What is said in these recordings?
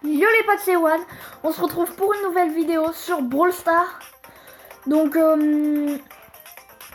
Yo les potes, c'est One. On se retrouve pour une nouvelle vidéo sur Brawl Stars. Donc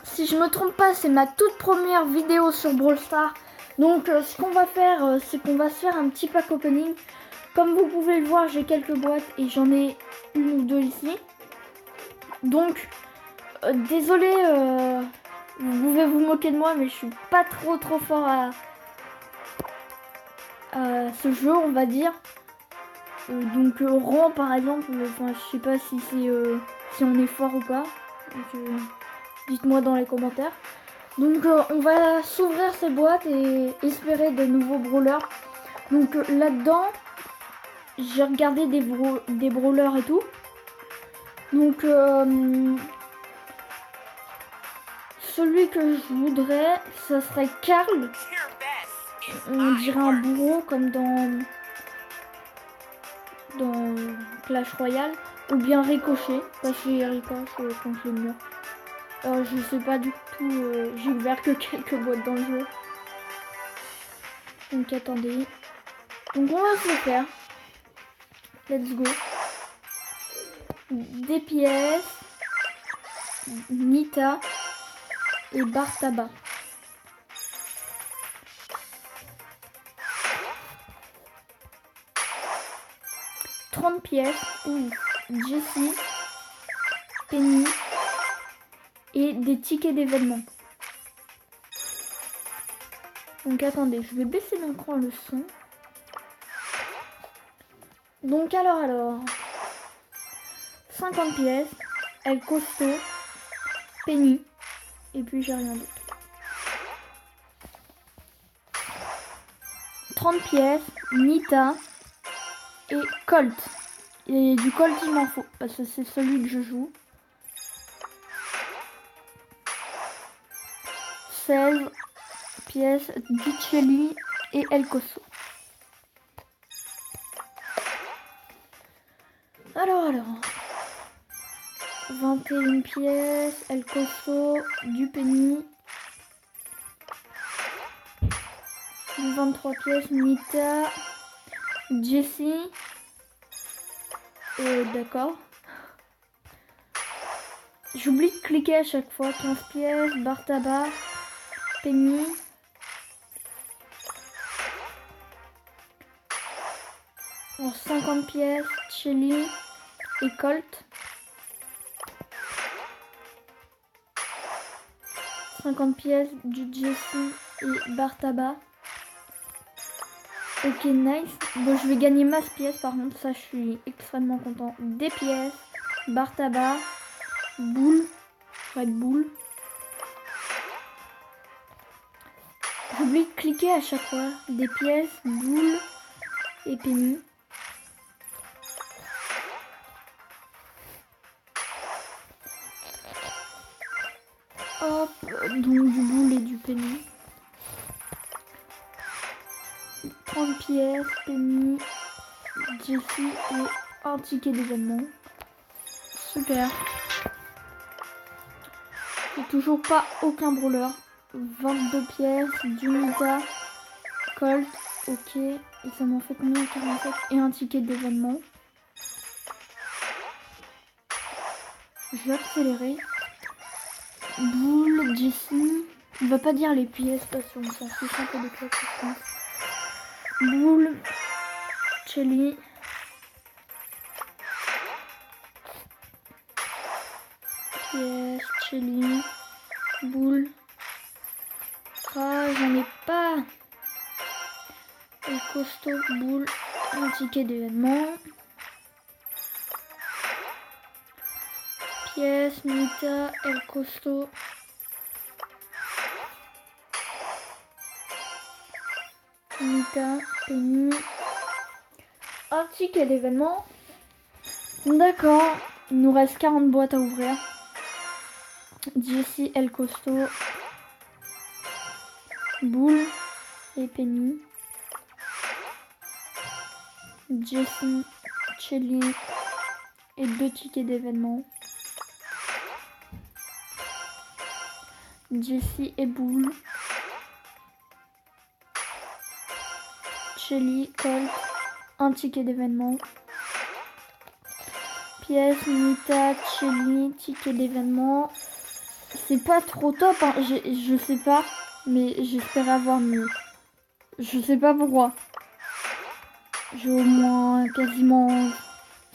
si je me trompe pas, c'est ma toute première vidéo sur Brawl Stars. Donc ce qu'on va faire, c'est qu'on va se faire un petit pack opening. Comme vous pouvez le voir, j'ai quelques boîtes et j'en ai une ou deux ici. Donc désolé, vous pouvez vous moquer de moi, mais je suis pas trop fort à ce jeu, on va dire. Donc rang par exemple, enfin je sais pas si c'est si on est fort ou pas. Dites-moi dans les commentaires. Donc on va s'ouvrir ces boîtes et espérer de nouveaux brawlers. Donc là-dedans, j'ai regardé des brawlers et tout. Donc celui que je voudrais, ça serait Karl. On dirait un bourreau comme dans Clash Royale, ou bien Ricochet, parce que Ricochet contre le mur. Je sais pas du tout, j'ai ouvert que quelques boîtes dans le jeu. Donc attendez. Donc on va se le faire. Let's go. Des pièces, Nita et Bartaba. Pièces, Jessie, Penny et des tickets d'événements. Donc attendez, je vais baisser d'un cran le son. Donc alors 50 pièces, El Costo, Penny et puis j'ai rien d'autre. 30 pièces, Nita et Colt. Et du Colt il m'en faut parce que c'est celui que je joue. 16 pièces, Ducelli et El Coso. Alors 21 pièces, El Coso, du Penny. 23 pièces, Nita, Jessie. D'accord. J'oublie de cliquer à chaque fois. 15 pièces, Bartaba, Penny. Alors 50 pièces, Shelly et Colt. 50 pièces du Jessie et Bartaba. Ok, nice. Bon, je vais gagner masse pièces par contre, ça je suis extrêmement content. Des pièces, Bartaba, Boule, Red Bull. J'oublie de cliquer à chaque fois. Des pièces, Boule et Penny. Hop, donc du Boule et du Penny. 30 pièces, Penny, Jessie et un ticket d'événement. Super. J'ai toujours pas aucun brawler. 22 pièces, Junita, Colt, ok. Et ça m'en fait combien? 47 et un ticket d'événement. Je vais accélérer. Boule, Jessie. On va pas dire les pièces parce qu'on s'en fiche un peu de pièces, je pense. Boule, Shelly, pièce, Shelly, Boule. Ah, j'en ai pas. El Costo, Boule, un ticket d'événement. Pièce, Nita, El Costo. Nita, Penny. Un ticket d'événement. D'accord. Il nous reste 40 boîtes à ouvrir. Jessie, El Costo, Boule et Penny. Jessie, Shelly et 2 tickets d'événement. Jessie et Boule. Shelly, Colt un ticket d'événement. Pièce, Nita, Shelly, ticket d'événement. C'est pas trop top, hein. Je sais pas, mais j'espère avoir mieux. Je sais pas pourquoi. J'ai au moins quasiment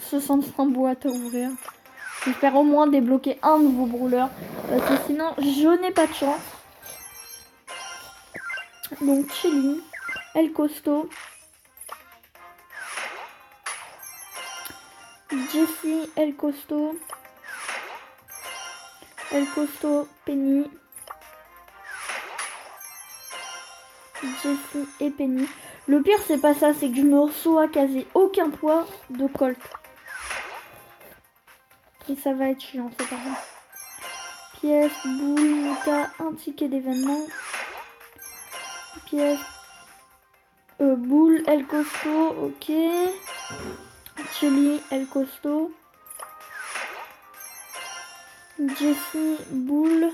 65 boîtes à ouvrir. J'espère au moins débloquer un nouveau brawler. Parce que sinon, je n'ai pas de chance. Donc, Chili, El Costo, Jessie, El Costo, Penny, Jessie et Penny. Le pire, c'est pas ça, c'est que je me reçois quasi aucun poids de Colt. Et ça va être chiant, c'est pas grave. Pièce, boule, Nita, un ticket d'événement. Pièce, boule, El Costo, ok. Chili, El Costo. Jessie, boule.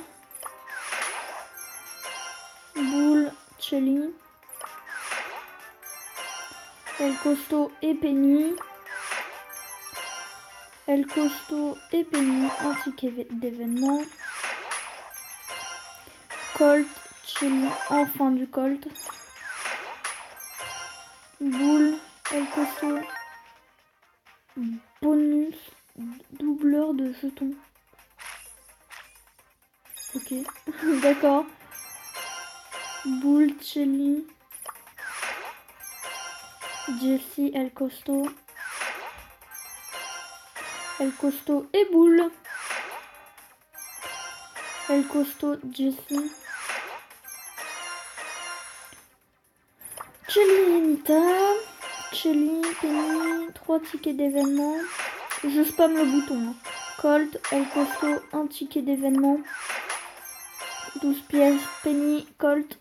Boule, Chili. El Costo et Penny. El Costo et Penny, un ticket d'événement. Colt, Chili, enfin du Colt. Boule, El Costo. Bonus, doubleur de jetons. Ok, d'accord. Boule, Chili. Jessie, El Costo. El Costo et boule. El Costo, Jessie. Chili et Nita. Chili, Penny, 3 tickets d'événement. Je spamme le bouton. Colt, El Costo, un ticket d'événement. 12 pièces, Penny, Colt.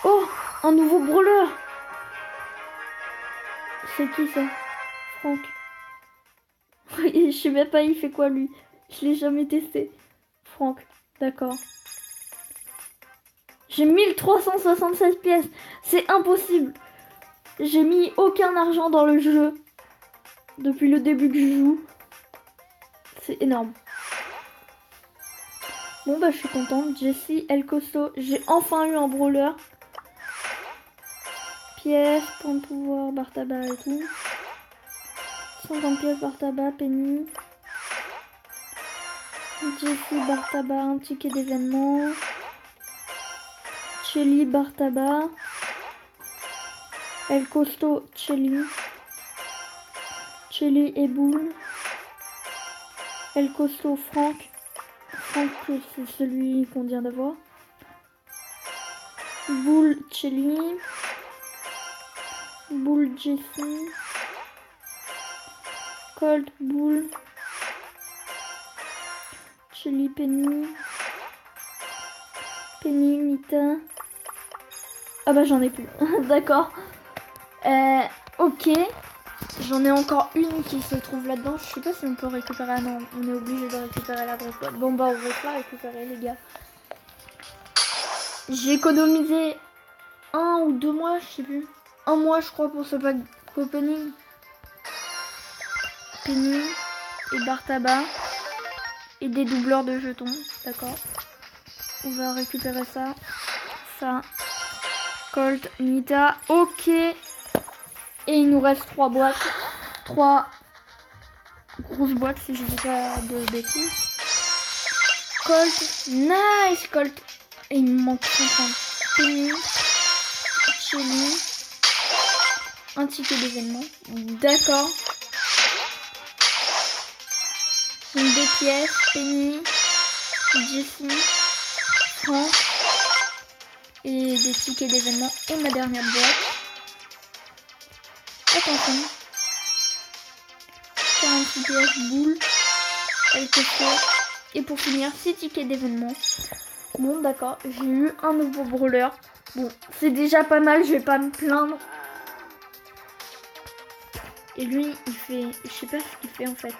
Oh, un nouveau brawler. C'est qui ça? Franck. Je sais même pas il fait quoi lui. Je l'ai jamais testé. Franck, d'accord. J'ai 1376 pièces. C'est impossible. J'ai mis aucun argent dans le jeu. Depuis le début que je joue. C'est énorme. Bon bah je suis contente. Jessie, El Costo. J'ai enfin eu un brawler. Pièces, point de pouvoir, barre tabac et tout. 50 pièces, barre tabac, Penny. Jessie, barre tabac, un ticket d'événement. Chili, barre tabac. El Costo, Chili. Chili et boule. El Costo, Franck. Franck, c'est celui qu'on vient d'avoir. Boule, Chili. Boule, Jessie. Colt, boule. Chili, Penny. Penny, Nita. Ah bah j'en ai plus. D'accord. Ok. J'en ai encore une qui se trouve là-dedans. Je sais pas si on peut récupérer. Ah non, on est obligé de récupérer la grosse boîte. Bon bah on va pas récupérer les gars. J'ai économisé 1 ou 2 mois, je sais plus. 1 mois je crois pour ce pack opening. Penny et barre tabac. Et des doubleurs de jetons. D'accord. On va récupérer ça. Ça. Colt, Nita. Ok. Et il nous reste 3 boîtes. 3 grosses boîtes si je dis pas de bêtises. Colt. Nice Colt. Et il me manque 50. Penny. Chili. Un ticket d'événement. D'accord. Donc des pièces. Penny. Jessie. Franck. Et des tickets d'événement. Et ma dernière boîte. Attention. 46 pièces, boule. El Costo. Et pour finir, 6 tickets d'événement. Bon, d'accord. J'ai eu un nouveau brawler. Bon, c'est déjà pas mal. Je vais pas me plaindre. Et lui, il fait... Je sais pas ce qu'il fait en fait.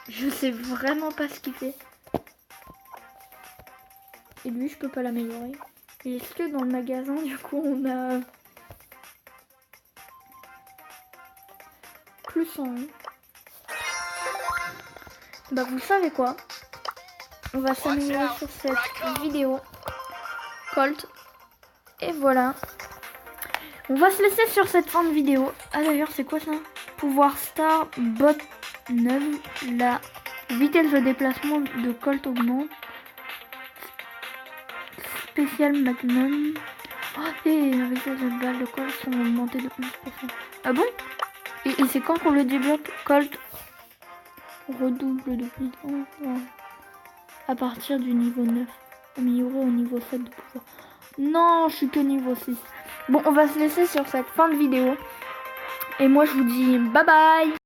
Je sais vraiment pas ce qu'il fait. Et lui, je peux pas l'améliorer. Et est-ce que dans le magasin, du coup, on a plus en... Bah vous savez quoi? On va s'améliorer sur cette vidéo. Colt. Et voilà. On va se laisser sur cette fin de vidéo. Ah d'ailleurs c'est quoi ça? Pouvoir Star Bot 9. La vitesse de déplacement de Colt augmente. Spécial Magnum. Oh, et la vitesse de balle de Colt sont augmentées de 11%. Ah bon? Et c'est quand qu'on le débloque? Colt redouble de puissance à partir du niveau 9. Amélioré au niveau 7 de pouvoir. Non, je suis que niveau 6. Bon, on va se laisser sur cette fin de vidéo. Et moi, je vous dis bye bye.